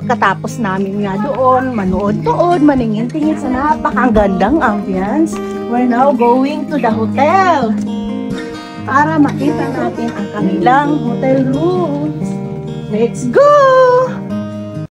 Katapos namin nga doon, manood-doon, maningin-tingin sa napakagandang ambience. We're now going to the hotel para makita natin ang kanilang hotel rooms. Let's go!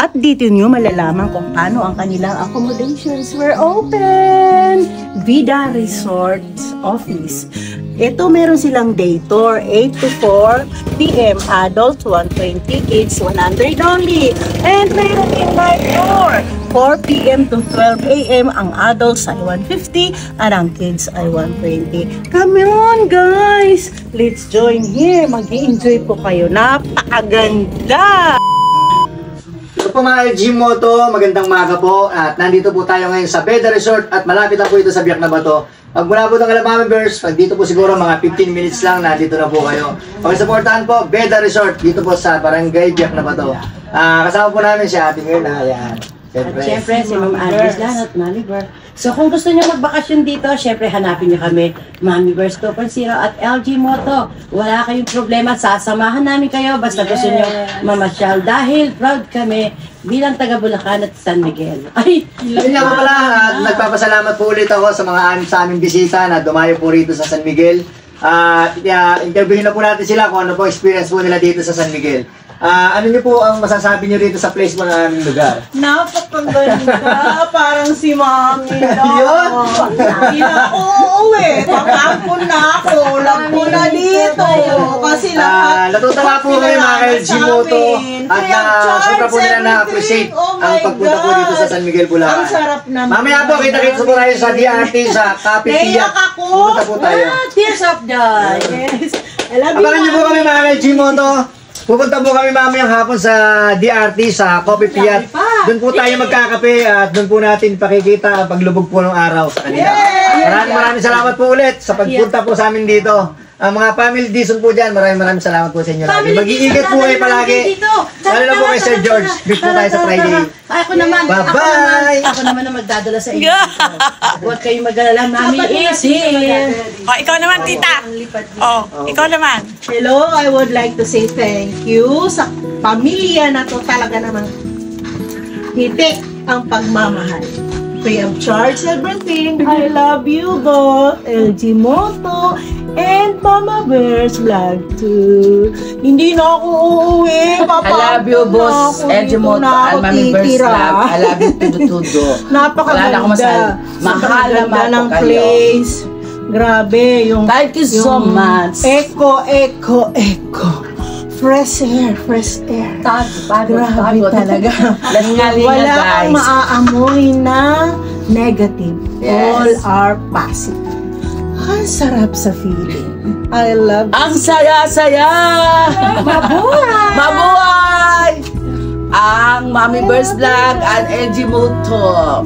At dito nyo malalaman kung paano ang kanilang accommodations were open. Vida Resorts Office. Ito meron silang day tour, 8 to 4 p.m. Adults 120, kids 100 only. And meron din night tour, 4 p.m. to 12 a.m. Ang adults ay 150 at ang kids ay 120. Come on guys! Let's join here. Mag-i-enjoy po kayo. Napakaganda! Ito po mga LG Moto, magandang maga po. At nandito po tayo ngayon sa Vida Resort at malapit na po ito sa Biak na Bato. Pag mula po ng Alabamivers, pag dito po siguro mga 15 minutes lang, nandito na po kayo. Pakisuportahan po, Vida Resort, dito po sa Barangay Biak na Bato. Kasama po namin si Ate Mirna, ayan. Siyempre, si Ma'am Andres lang at Mami Bear. So kung gusto niyo magbakasyon dito, siyempre hanapin niyo kami, Mami Bears 2.0 at LG Moto. Wala kayong problema, sasamahan namin kayo basta gusto niyo mamasyal dahil proud kami bilang taga Bulacan at San Miguel. Ay! Yun lang pala, nagpapasalamat po ulit ako sa mga sa aming bisita na dumayo po rito sa San Miguel. Interviewin na po natin sila kung ano po experience po nila dito sa San Miguel. Ano niyo po ang masasabi niyo rito sa place mo ng aming lugar? Napakaganda, parang si Mami na. Yun! Hindi na ako uuwi. Pagkakon na ako. Lagpo na dito. Kasi lahat. Natutuwa po kayo mga LG Moto. At sobra po nila na-appreciate ang pagpunta po dito sa San Miguel, Bulacan. Ang sarap naman. Mamaya po, kita-kita po tayo sa DRT, sa Cafe Tiyak. ako. Pupunta po tayo. Tears of joy! Yes. I love you, Abangan niyo po kami mga LG Moto. Pupunta po kami mamayang hapon sa DRT, sa Coffee Piat. Doon po tayo magkakape at doon po natin pakikita ang paglubog po ng araw sa kanila. Maraming salamat po ulit sa pagpunta po sa amin dito. Ang mga family Dizon po dyan, maraming salamat po sa inyo. Mag-iingat po kayo palagi. Lalo na po kay Sir George. Meet po tayo sa Friday. Ako naman, bye-bye! Ako naman ang magdadala sa inyo. Huwag kayong mag-alala, Mami is here. Oh, ikaw naman, tita. Oh, ikaw naman. Hello, I would like to say thank you sa pamilya na to. Talaga naman hitik ang pagmamahal. Free of charge everything. I love you both. LG Moto and Mama Bears Vlog 2. Hindi na ako uuwi. I love you, boss. LG Moto and Mami Bears Vlog. I love you, tudo-tudo. Napakaganda. Mahal naman ng po kayo. place. Grabe. Yung, Thank you so much. Echo. Fresh air. Grabe talaga. Wala kang maaamoy na negative. Yes. All are positive. Ang sarap sa feeling. I love it. Ang saya-saya! Mabuhay! Ang Mami Bears Vlog at LG Moto.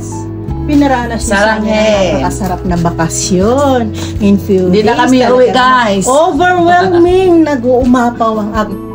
Pinaranas niya sa Saranghe. napakasarap na bakasyon. In few Hindi days, na kami uwi, guys. Overwhelming. Nag-uumapaw ang sabi niya.